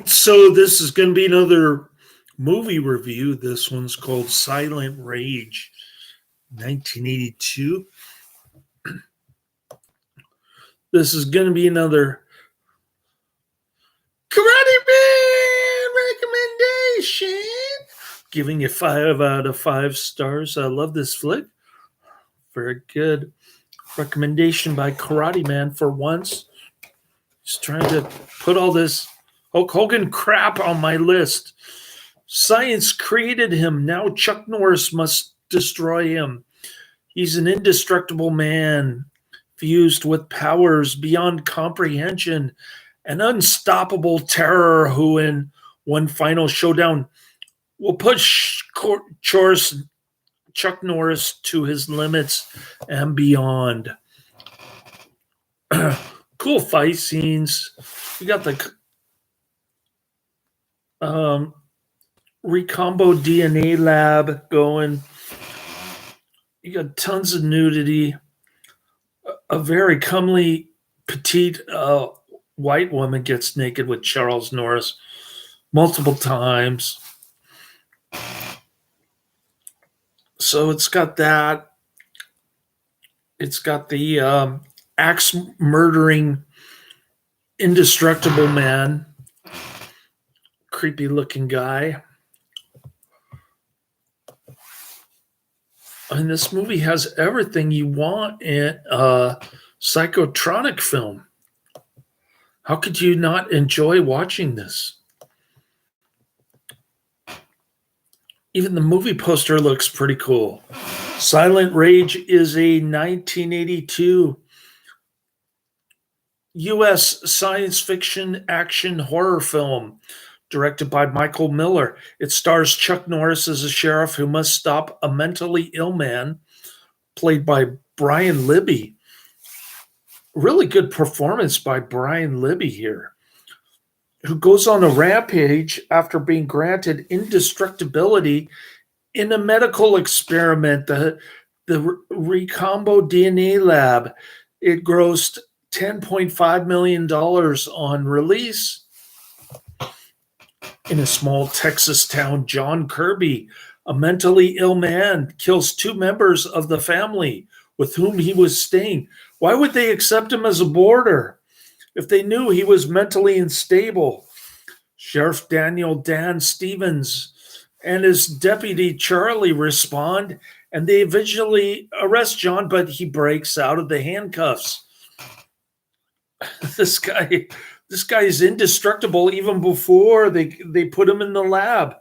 So this is going to be another movie review. This one's called Silent Rage, 1982. This is going to be another Karate Man recommendation. Giving it 5 out of 5 stars. I love this flick. Very good recommendation by Karate Man for once. Just trying to put all this Hulk Hogan crap on my list. Science created him. Now Chuck Norris must destroy him. He's an indestructible man, fused with powers beyond comprehension, an unstoppable terror who, in one final showdown, will push Chuck Norris to his limits and beyond. Cool fight scenes. You got the Recombo DNA lab going. You got tons of nudity. A very comely, petite white woman gets naked with Charles Norris multiple times. So it's got that. It's got the axe murdering, indestructible man, creepy looking guy. And this movie has everything you want in a psychotronic film. How could you not enjoy watching this? Even the movie poster looks pretty cool. Silent Rage is a 1982 U.S. science fiction action horror film directed by Michael Miller. It stars Chuck Norris as a sheriff who must stop a mentally ill man, played by Brian Libby. Really good performance by Brian Libby here, who goes on a rampage after being granted indestructibility in a medical experiment, the Recombo DNA lab. It grossed $10.5 million on release. In a small Texas town, John Kirby, a mentally ill man, kills 2 members of the family with whom he was staying. Why would they accept him as a boarder if they knew he was mentally unstable? Sheriff Daniel Dan Stevens and his deputy Charlie respond, and they eventually arrest John, but he breaks out of the handcuffs. This guy is indestructible even before they put him in the lab.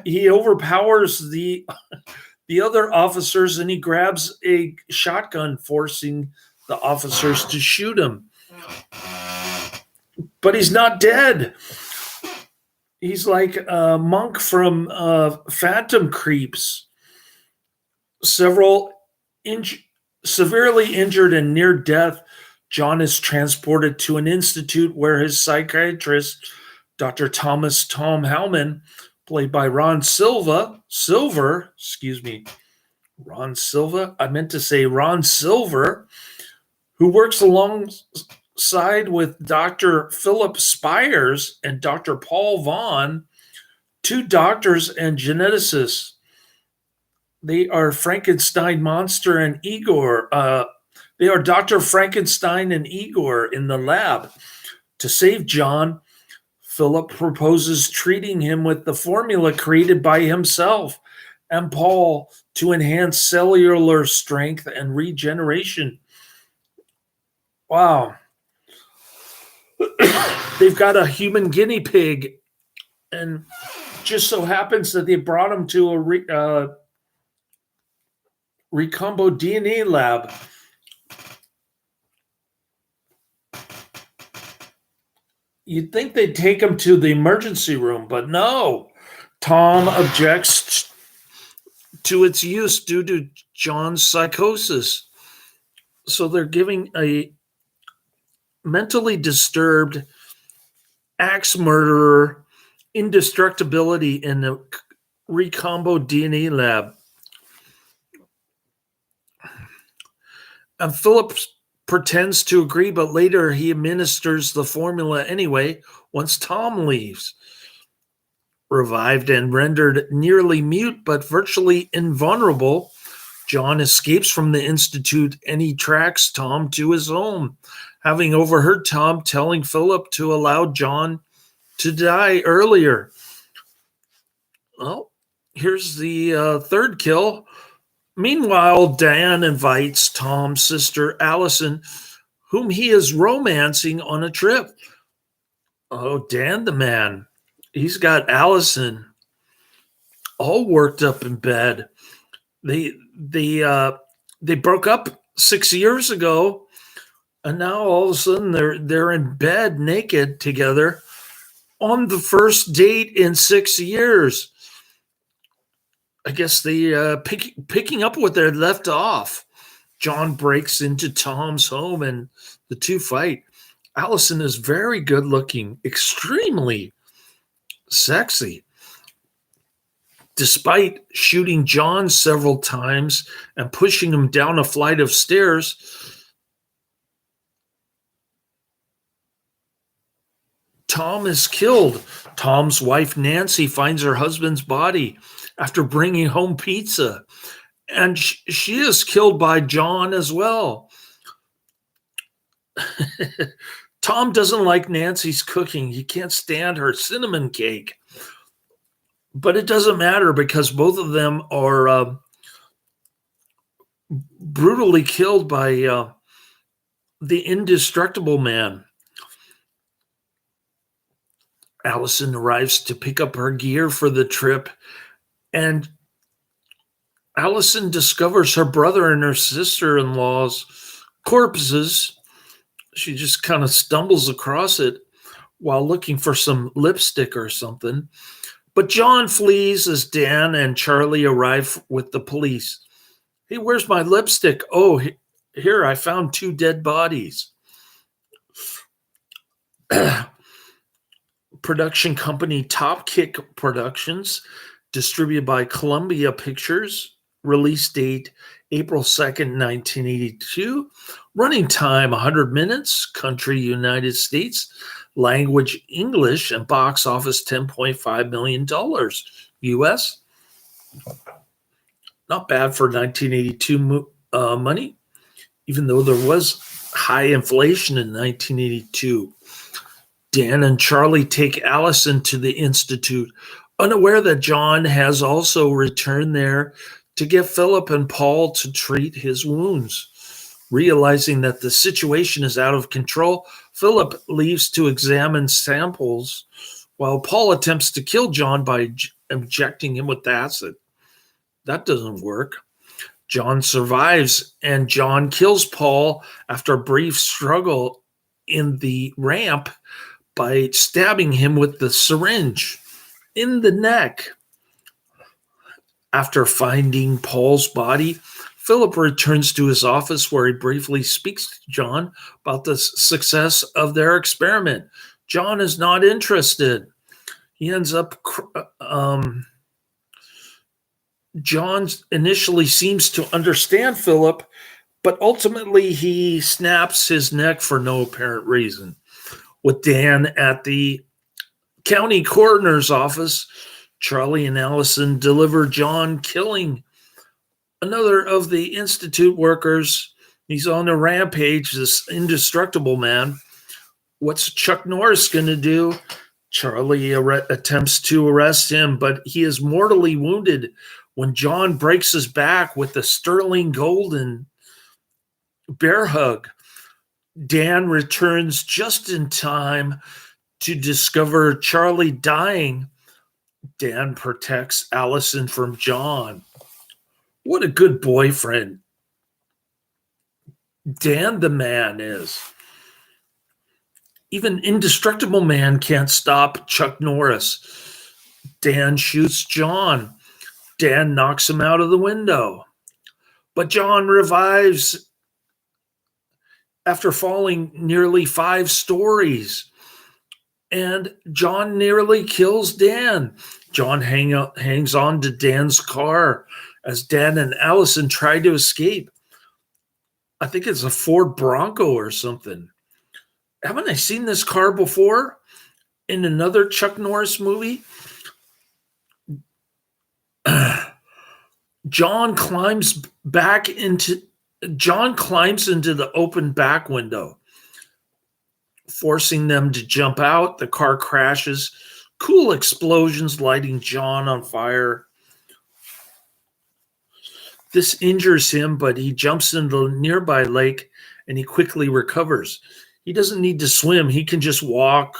He overpowers the other officers, and he grabs a shotgun, forcing the officers to shoot him. But he's not dead. He's like a monk from Phantom Creeps. Severely injured and near death, John is transported to an institute where his psychiatrist, Dr. Tom Hellman, played by Ron Silver, who works alongside with Dr. Philip Spires and Dr. Paul Vaughn, 2 doctors and geneticists. They are Frankenstein Monster and Igor. They are Dr. Frankenstein and Igor in the lab. To save John, Philip proposes treating him with the formula created by himself and Paul to enhance cellular strength and regeneration. Wow. They've got a human guinea pig, and just so happens that they brought him to a Recombo DNA lab. You'd think they'd take him to the emergency room, but no. Tom objects to its use due to John's psychosis. So they're giving a mentally disturbed axe murderer indestructibility in the Recombo DNA lab. And Philip pretends to agree, but later he administers the formula anyway once Tom leaves. Revived and rendered nearly mute but virtually invulnerable, John escapes from the Institute and he tracks Tom to his home, having overheard Tom telling Philip to allow John to die earlier. Well, here's the third kill. Meanwhile, Dan invites Tom's sister, Allison, whom he is romancing, on a trip. Oh, Dan the man. He's got Allison all worked up in bed. They broke up 6 years ago, and now all of a sudden they're in bed naked together on the first date in 6 years. I guess they picking up what they left off. John breaks into Tom's home and the two fight. Allison is very good looking, extremely sexy. Despite shooting John several times and pushing him down a flight of stairs, Tom is killed. Tom's wife, Nancy, finds her husband's body after bringing home pizza, and she is killed by John as well. Tom doesn't like Nancy's cooking. He can't stand her cinnamon cake. But it doesn't matter because both of them are brutally killed by the indestructible man. Allison arrives to pick up her gear for the trip, and Allison discovers her brother and her sister-in-law's corpses. She just kind of stumbles across it while looking for some lipstick or something. But John flees as Dan and Charlie arrive with the police. Hey, where's my lipstick? Oh, here, I found 2 dead bodies. Production company Top Kick Productions, distributed by Columbia Pictures, release date April 2nd, 1982, running time 100 minutes, country United States, language English, and box office $10.5 million US. Not bad for 1982 money, even though there was high inflation in 1982. Dan and Charlie take Allison to the Institute, unaware that John has also returned there to get Philip and Paul to treat his wounds. Realizing that the situation is out of control, Philip leaves to examine samples while Paul attempts to kill John by injecting him with acid. That doesn't work. John survives, and John kills Paul after a brief struggle in the ramp by stabbing him with the syringe in the neck. After finding Paul's body, Philip returns to his office where he briefly speaks to John about the success of their experiment. John is not interested. He ends up... John initially seems to understand Philip, but ultimately he snaps his neck for no apparent reason. With Dan at the county coroner's office, Charlie and Allison deliver John killing another of the Institute workers. He's on a rampage, this indestructible man. What's Chuck Norris going to do? Charlie attempts to arrest him, but he is mortally wounded when John breaks his back with a sterling golden bear hug. Dan returns just in time to discover Charlie dying. Dan protects Allison from John. What a good boyfriend Dan the man is. Even indestructible man can't stop Chuck Norris. Dan shoots John. Dan knocks him out of the window. But John revives after falling nearly 5 stories. And John nearly kills Dan. John hangs on to Dan's car as Dan and Allison try to escape. I think it's a Ford Bronco or something. Haven't I seen this car before in another Chuck Norris movie? John climbs back into John climbs into the open back window, forcing them to jump out. The car crashes. Cool explosions lighting John on fire. This injures him, but he jumps into the nearby lake and he quickly recovers. He doesn't need to swim. He can just walk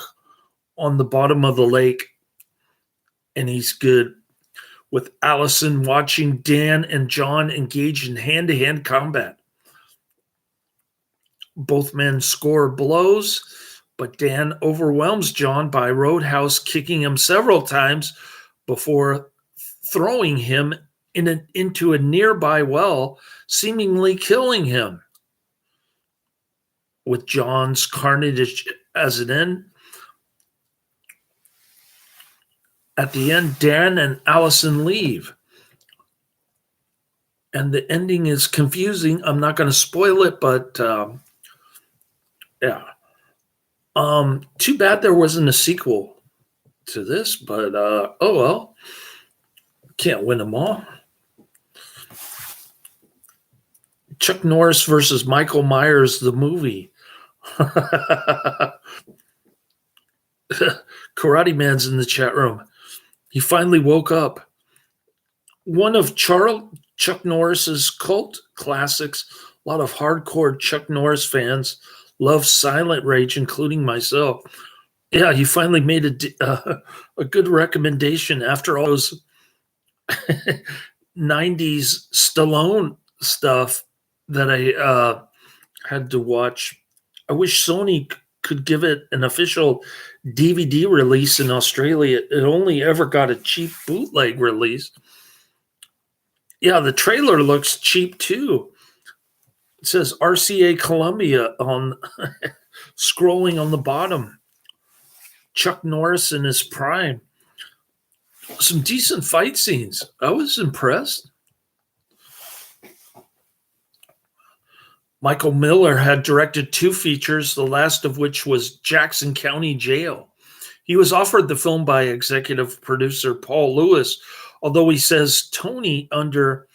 on the bottom of the lake and he's good. With Allison watching Dan and John engage in hand-to-hand combat. Both men score blows, but Dan overwhelms John by roadhouse kicking him several times before throwing him into a nearby well, seemingly killing him. With John's carnage as an end, at the end, Dan and Allison leave. And the ending is confusing. I'm not going to spoil it, but yeah. Too bad there wasn't a sequel to this, but oh well. Can't win them all. Chuck Norris versus Michael Myers, the movie. Karate Man's in the chat room. He finally woke up. One of Chuck Norris's cult classics. A lot of hardcore Chuck Norris fans love Silent Rage, including myself. Yeah, he finally made a good recommendation after all those 90s Stallone stuff that I had to watch. I wish Sony could give it an official DVD release in Australia. It only ever got a cheap bootleg release. Yeah, the trailer looks cheap too. It says RCA Columbia on scrolling on the bottom. Chuck Norris in his prime. Some decent fight scenes. I was impressed. Michael Miller had directed 2 features, the last of which was Jackson County Jail. He was offered the film by executive producer Paul Lewis, although he says Tony Under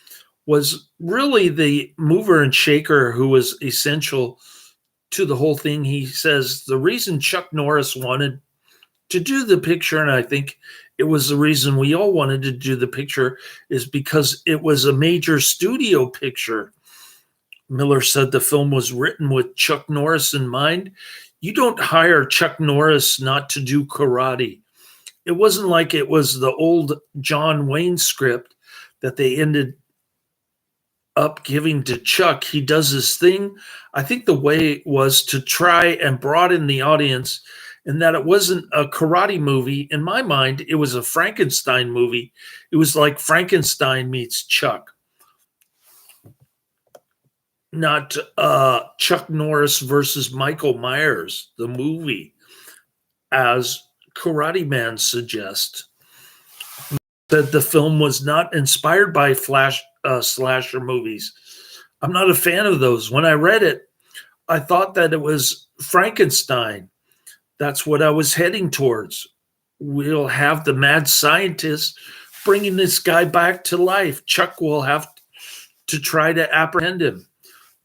was really the mover and shaker who was essential to the whole thing. He says the reason Chuck Norris wanted to do the picture, and I think it was the reason we all wanted to do the picture, is because it was a major studio picture. Miller said the film was written with Chuck Norris in mind. You don't hire Chuck Norris not to do karate. It wasn't like it was the old John Wayne script that they ended up giving to Chuck. He does his thing. I think the way was to try and broaden the audience, and that it wasn't a karate movie. In my mind, it was a Frankenstein movie. It was like Frankenstein meets Chuck. Not Chuck Norris versus Michael Myers, the movie, as Karate Man suggests. That the film was not inspired by slasher movies. I'm not a fan of those. When I read it, I thought that it was Frankenstein. That's what I was heading towards. We'll have the mad scientist bringing this guy back to life. Chuck will have to try to apprehend him.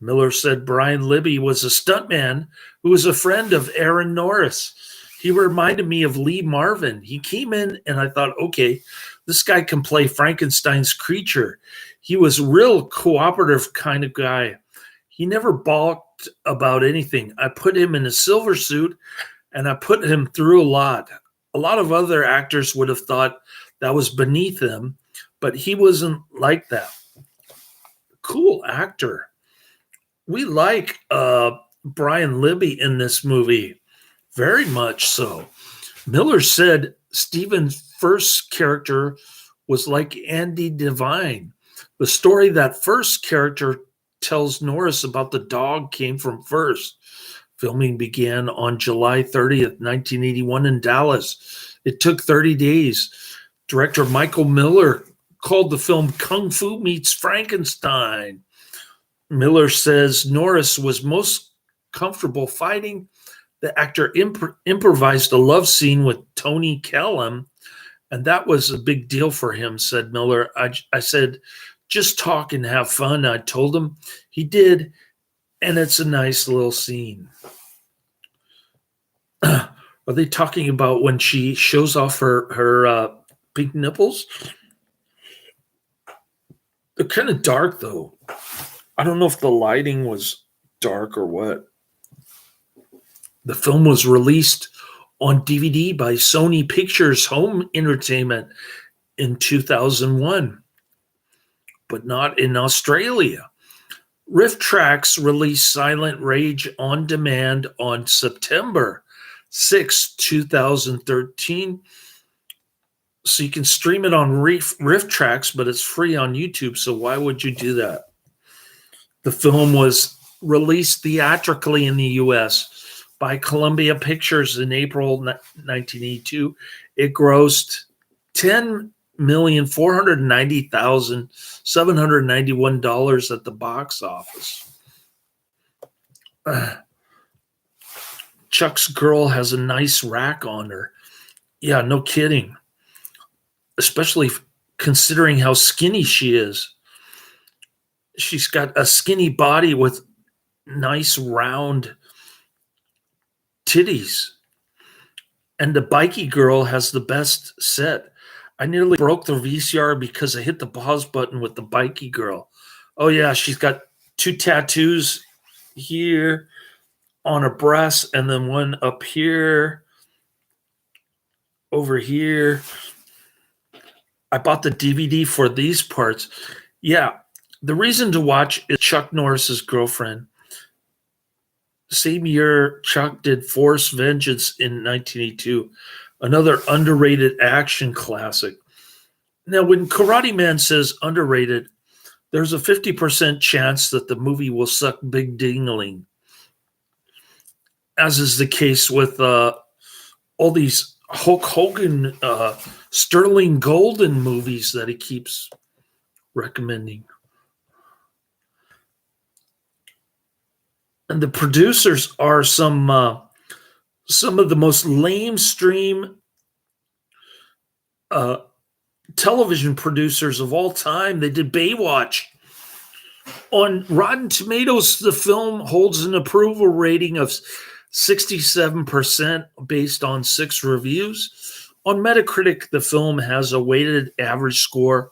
Miller said Brian Libby was a stuntman who was a friend of Aaron Norris. He reminded me of Lee Marvin. He came in and I thought, okay, this guy can play Frankenstein's creature. He was a real cooperative kind of guy. He never balked about anything. I put him in a silver suit and I put him through a lot. A lot of other actors would have thought that was beneath him, but he wasn't like that. Cool actor. We like Brian Libby in this movie, very much so. Miller said Stephen's first character was like Andy Devine. The story that first character tells Norris about the dog came from first. Filming began on July 30th, 1981 in Dallas. It took 30 days. Director Michael Miller called the film Kung Fu Meets Frankenstein. Miller says Norris was most comfortable fighting. The actor improvised a love scene with Tony Kellum, and that was a big deal for him, said Miller. I said, just talk and have fun. I told him. He did, and it's a nice little scene. Are they talking about when she shows off her pink nipples? They're kind of dark, though. I don't know if the lighting was dark or what. The film was released on DVD by Sony Pictures Home Entertainment in 2001, but not in Australia. Riff Trax released Silent Rage on demand on September 6, 2013. So you can stream it on Riff Trax, but it's free on YouTube. So why would you do that? The film was released theatrically in the U.S. by Columbia Pictures in April 1982. It grossed $10,490,791 at the box office. Chuck's girl has a nice rack on her. Yeah, no kidding. Especially considering how skinny she is. She's got a skinny body with nice round titties. And the bikey girl has the best set. I nearly broke the VCR because I hit the pause button with the bikey girl. Oh yeah, she's got 2 tattoos here on her breast and then one up here, over here. I bought the DVD for these parts. Yeah, the reason to watch is Chuck Norris's girlfriend. Same year, Chuck did Force Vengeance in 1982, another underrated action classic. Now, when Karate Man says underrated, there's a 50% chance that the movie will suck big dingling, as is the case with all these Hulk Hogan, Sterling Golden movies that he keeps recommending. And the producers are some of the most lamestream television producers of all time. They did Baywatch. On Rotten Tomatoes, the film holds an approval rating of 67% based on 6 reviews. On Metacritic, the film has a weighted average score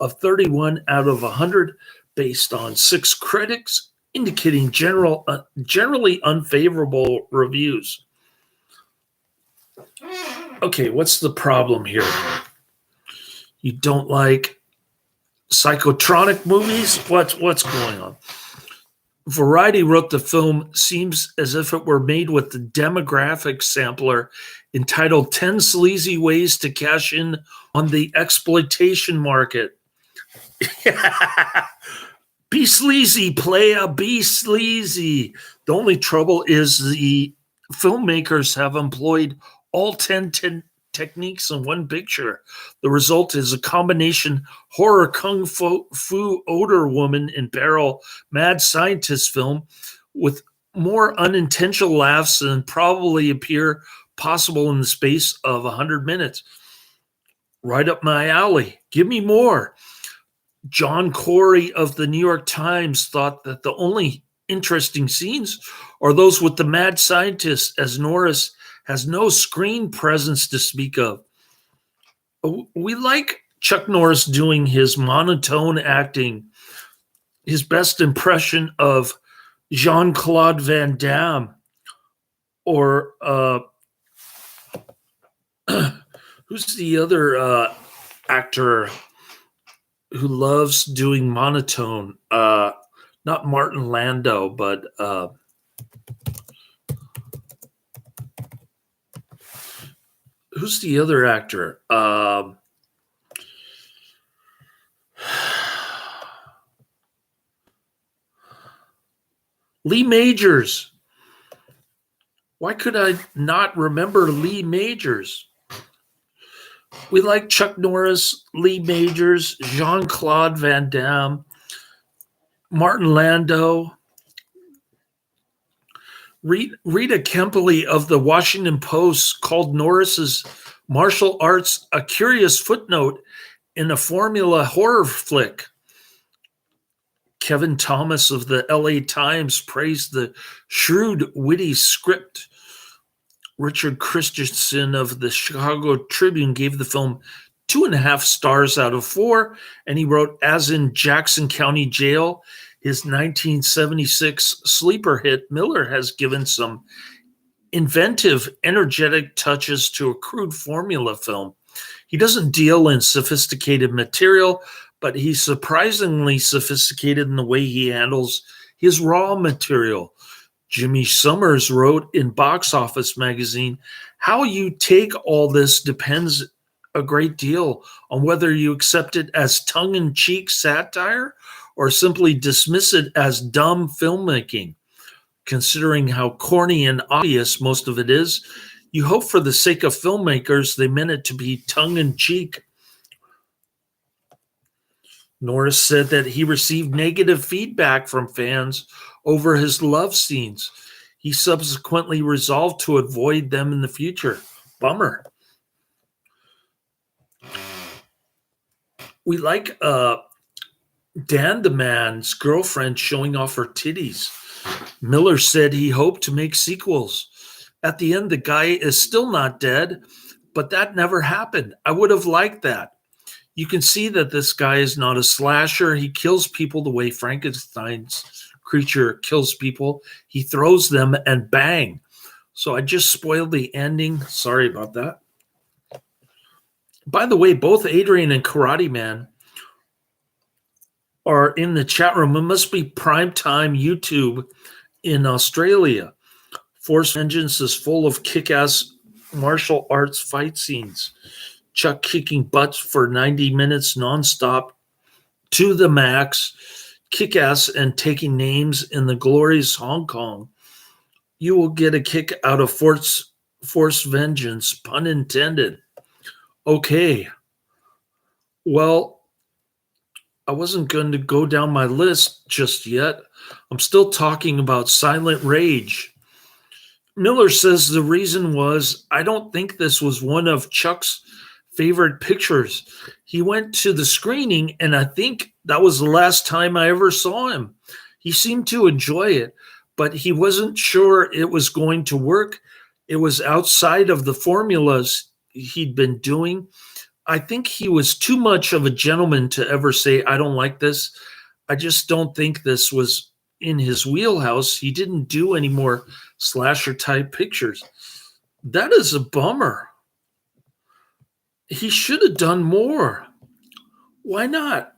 of 31 out of 100 based on 6 critics, indicating generally unfavorable reviews. Okay, what's the problem here? You don't like psychotronic movies? What's going on? Variety wrote the film seems as if it were made with the demographic sampler entitled 10 Sleazy Ways to Cash In on the Exploitation Market. Be sleazy, playa, be sleazy. The only trouble is the filmmakers have employed all 10 techniques in one picture. The result is a combination horror kung fu odor woman in peril mad scientist film with more unintentional laughs than probably appear possible in the space of 100 minutes. Right up my alley. Give me more. John Corey of the New York Times thought that the only interesting scenes are those with the mad scientist, as Norris has no screen presence to speak of. We like Chuck Norris doing his monotone acting. His best impression of Jean-Claude Van Damme, or who's the other actor who loves doing monotone? Not Martin Landau, but who's the other actor? Lee Majors. Why could I not remember Lee Majors? We like Chuck Norris, Lee Majors, Jean-Claude Van Damme. Martin Landau, Rita Kempley of the Washington Post called Norris's martial arts a curious footnote in a formula horror flick. Kevin Thomas of the LA Times praised the shrewd, witty script. Richard Christensen of the Chicago Tribune gave the film 2.5 stars out of 4, and he wrote, as in Jackson County Jail, his 1976 sleeper hit, Miller has given some inventive, energetic touches to a crude formula film. He doesn't deal in sophisticated material, but he's surprisingly sophisticated in the way he handles his raw material. Jimmy Summers wrote in Box Office magazine, how you take all this depends a great deal on whether you accept it as tongue-in-cheek satire or simply dismiss it as dumb filmmaking. Considering how corny and obvious most of it is, you hope for the sake of filmmakers they meant it to be tongue-in-cheek. Norris said that he received negative feedback from fans over his love scenes. He subsequently resolved to avoid them in the future. Bummer. We like Dan the Man's girlfriend showing off her titties. Miller said he hoped to make sequels. At the end, the guy is still not dead, but that never happened. I would have liked that. You can see that this guy is not a slasher. He kills people the way Frankenstein's creature kills people. He throws them and bang. So I just spoiled the ending. Sorry about that. By the way, both Adrian and Karate Man are in the chat room. It must be primetime YouTube in Australia. Force Vengeance is full of kick-ass martial arts fight scenes. Chuck kicking butts for 90 minutes nonstop to the max, kick-ass and taking names in the glorious Hong Kong. You will get a kick out of Force Vengeance, pun intended. Okay. Well, I wasn't going to go down my list just yet. I'm still talking about Silent Rage. Miller says the reason was, I don't think this was one of Chuck's favorite pictures. He went to the screening, and I think that was the last time I ever saw him. He seemed to enjoy it, but he wasn't sure it was going to work. It was outside of the formulas he'd been doing. I think he was too much of a gentleman to ever say, I don't like this. I just don't think this was in his wheelhouse. He didn't do any more slasher type pictures. That is a bummer. He should have done more. Why not?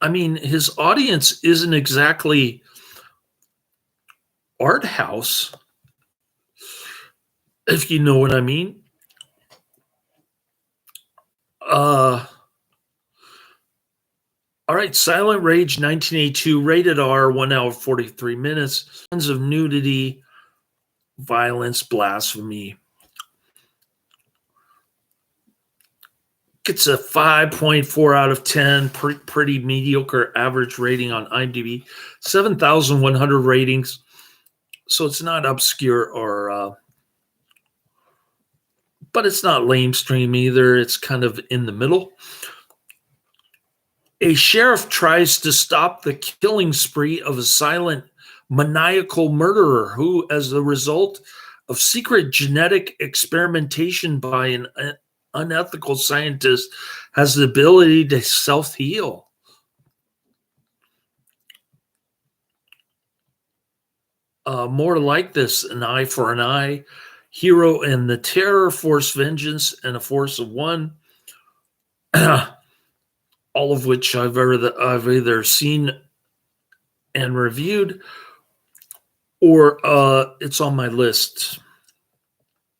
I mean, his audience isn't exactly art house, if you know what I mean. All right, Silent Rage 1982, rated R, 1 hour 43 minutes. Tons of nudity, violence, blasphemy. It's a 5.4 out of 10, pretty mediocre average rating on IMDb, 7,100 ratings. So it's not obscure or, but it's not lamestream either. It's kind of in the middle. A sheriff tries to stop the killing spree of a silent, maniacal murderer who, as a result of secret genetic experimentation by an unethical scientist, has the ability to self-heal. More like this, An Eye for an Eye, Hero and the Terror, Force Vengeance, and A Force of One. All of which I've either seen and reviewed, or it's on my list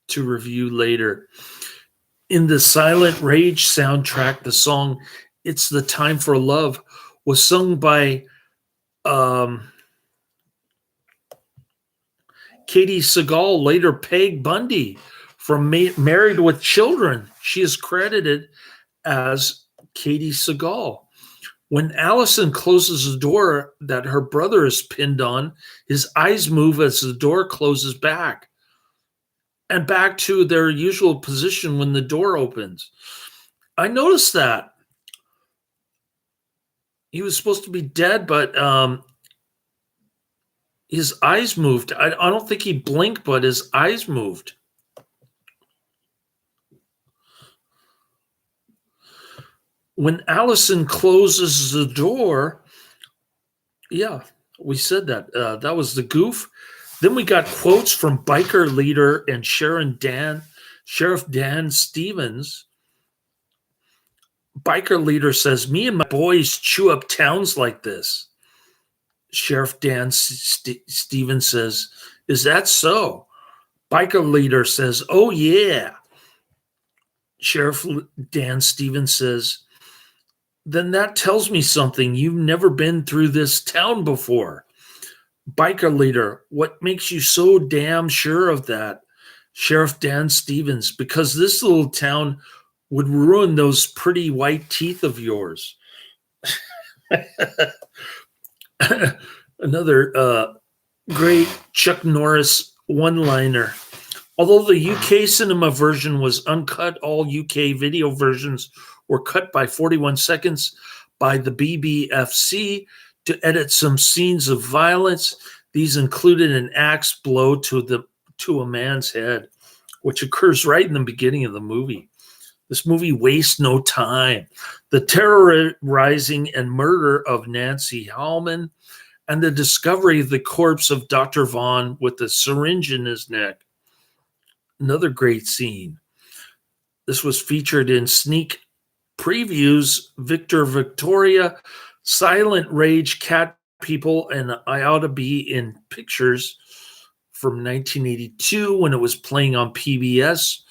to review later. In the Silent Rage soundtrack, the song It's the Time for Love was sung by Katie Seagal, later Peg Bundy, from Married with Children. She is credited as Katie Seagal. When Allison closes the door that her brother is pinned on, his eyes move as the door closes back and back to their usual position when the door opens. I noticed that. He was supposed to be dead, but his eyes moved. I don't think he blinked, but his eyes moved. When Allison closes the door, yeah, we said that. That was the goof. Then we got quotes from biker leader and Sheriff Dan Stevens. Biker leader says, "Me and my boys chew up towns like this." Sheriff Dan Stevens says, "Is that so?" Biker leader says, "Oh, yeah." Sheriff Dan Stevens says, "Then that tells me something. You've never been through this town before." Biker leader, "What makes you so damn sure of that?" Sheriff Dan Stevens, "Because this little town would ruin those pretty white teeth of yours." Another great Chuck Norris one-liner. Although the UK cinema version was uncut, all UK video versions were cut by 41 seconds by the BBFC to edit some scenes of violence. These included an axe blow to a man's head, which occurs right in the beginning of the movie. This movie wastes no time. The terrorizing and murder of Nancy Hallman and the discovery of the corpse of Dr. Vaughn with a syringe in his neck. Another great scene. This was featured in sneak previews, Victoria, Silent Rage, Cat People, and I Ought to Be in Pictures from 1982 when it was playing on PBS.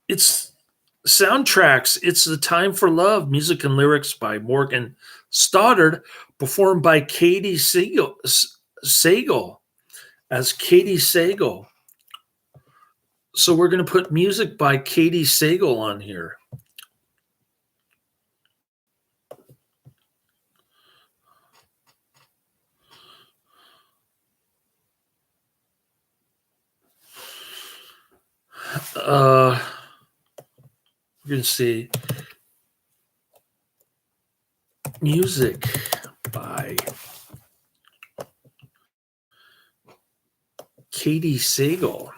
It's soundtracks. It's The Time for Love, music and lyrics by Morgan Stoddard, performed by Katie Sagal as Katie Sagal. So we're going to put music by Katie Sagal on here. We're going to see music by Katie Sagal.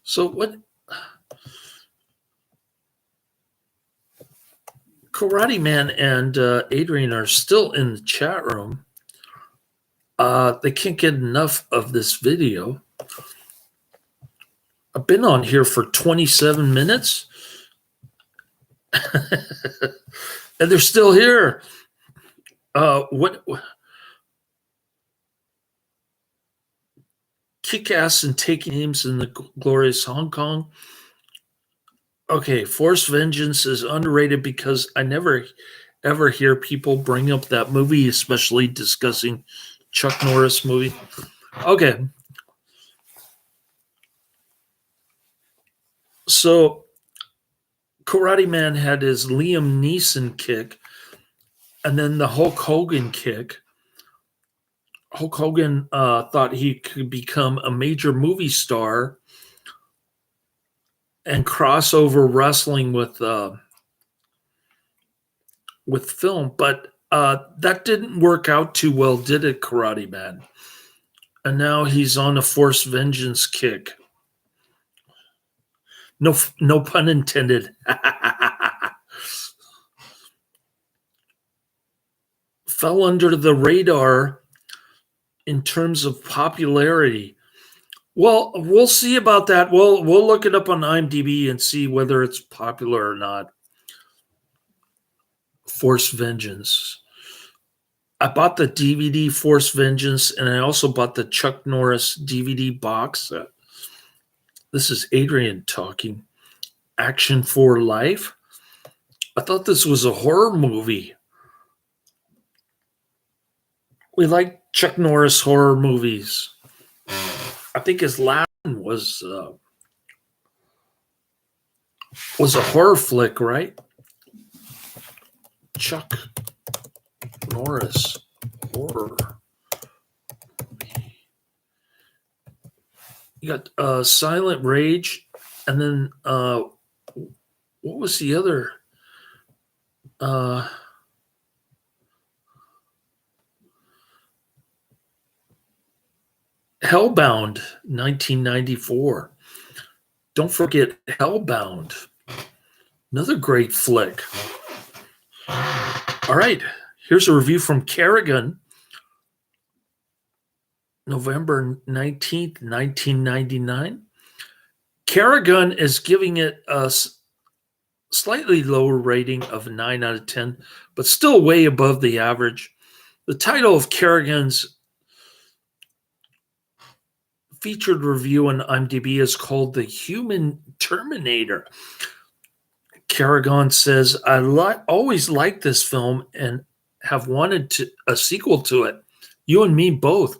So what? Karate Man and Adrian are still in the chat room. They can't get enough of this video. I've been on here for 27 minutes. And they're still here. What? Kick ass and take names in the glorious Hong Kong. Okay, Force Vengeance is underrated because I never ever hear people bring up that movie, especially discussing Chuck Norris movie. Okay. So Karate Man had his Liam Neeson kick and then the Hulk Hogan kick. Hulk Hogan thought he could become a major movie star and cross over wrestling with film, but that didn't work out too well, did it, Karate Man? And now he's on a Force Vengeance kick. No pun intended. Fell under the radar in terms of popularity. Well, we'll see about that. We'll look it up on IMDb and see whether it's popular or not. Force Vengeance. I bought the DVD Force Vengeance, and I also bought the Chuck Norris DVD box set. This is Adrian talking. Action for Life. I thought this was a horror movie. We like Chuck Norris horror movies. I think his last was was a horror flick, right? Chuck Norris horror. You got Silent Rage, and then what was the other? Uh, Hellbound, 1994. Don't forget Hellbound, another great flick. All right, here's a review from Kerrigan, November 19th, 1999. Kerrigan is giving it a slightly lower rating of 9 out of 10, but still way above the average. The title of Kerrigan's featured review on IMDb is called The Human Terminator. Kerrigan says, I always liked this film and have wanted a sequel to it. You and me both.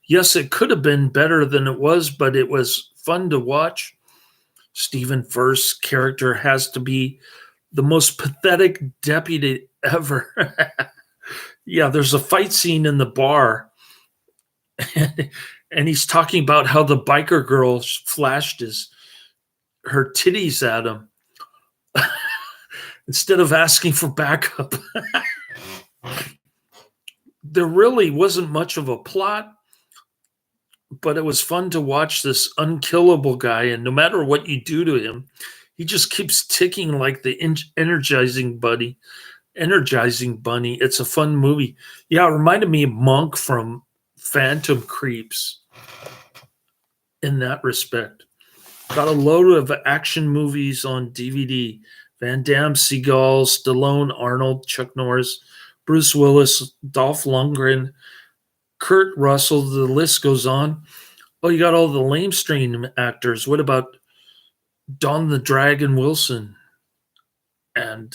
Yes, it could have been better than it was, but it was fun to watch. Stephen First's character has to be the most pathetic deputy ever. Yeah, there's a fight scene in the bar, and he's talking about how the biker girl flashed her titties at him instead of asking for backup. There really wasn't much of a plot, but it was fun to watch this unkillable guy, and no matter what you do to him, he just keeps ticking like the energizing bunny. It's a fun movie. Yeah, it reminded me of Monk from Phantom Creeps in that respect. Got a load of action movies on DVD. Van Damme, Seagal, Stallone, Arnold, Chuck Norris, Bruce Willis, Dolph Lundgren, Kurt Russell, the list goes on. Oh, you got all the lamestream actors. What about Don the Dragon Wilson and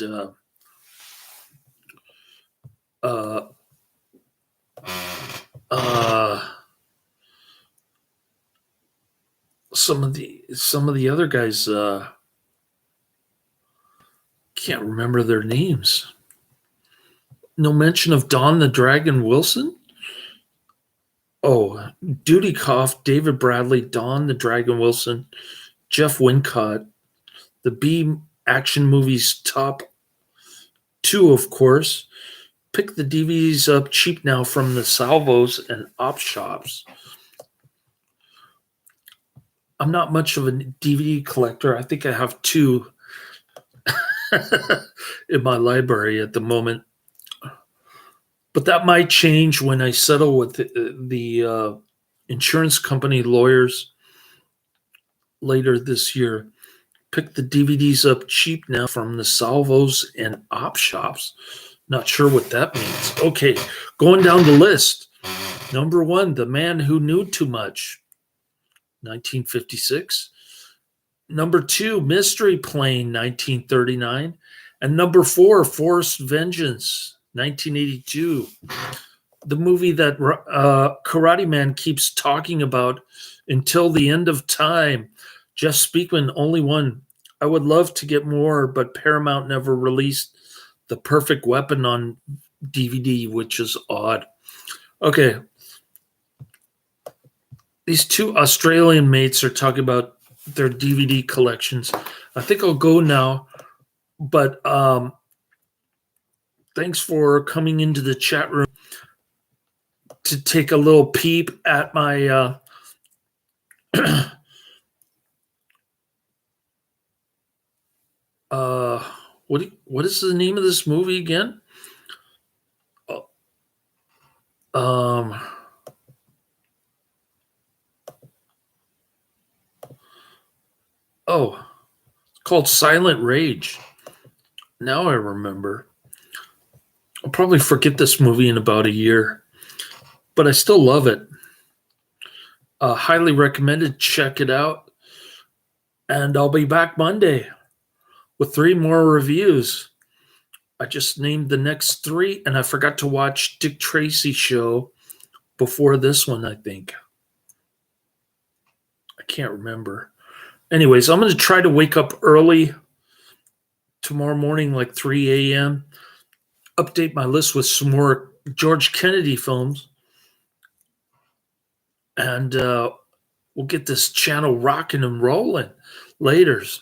some of the other guys? Can't remember their names. No mention of Don the Dragon Wilson. Oh, Dudikoff, David Bradley, Don the Dragon Wilson, Jeff Wincott, the B action movies top 2, of course. Pick the DVDs up cheap now from the salvos and op shops. I'm not much of a DVD collector. I think I have 2 in my library at the moment. But that might change when I settle with the insurance company lawyers later this year. Pick the DVDs up cheap now from the salvos and op shops. Not sure what that means. Okay, going down the list. Number 1, The Man Who Knew Too Much, 1956. Number 2, Mystery Plane, 1939. And number 4, Forced Vengeance, 1982. The movie that Karate Man keeps talking about until the end of time. Jeff Speakman, only one. I would love to get more, but Paramount never released The Perfect Weapon on DVD, which is odd. Okay. These 2 Australian mates are talking about their DVD collections. I think I'll go now, but thanks for coming into the chat room to take a little peep at my what is the name of this movie again? It's called Silent Rage. Now I remember. I'll probably forget this movie in about a year, but I still love it. Highly recommended. Check it out. And I'll be back Monday with 3 more reviews. I just named the next 3, and I forgot to watch Dick Tracy show before this one, I think. I can't remember. Anyways, I'm going to try to wake up early tomorrow morning, like 3 a.m., update my list with some more George Kennedy films, and we'll get this channel rocking and rolling. Laters.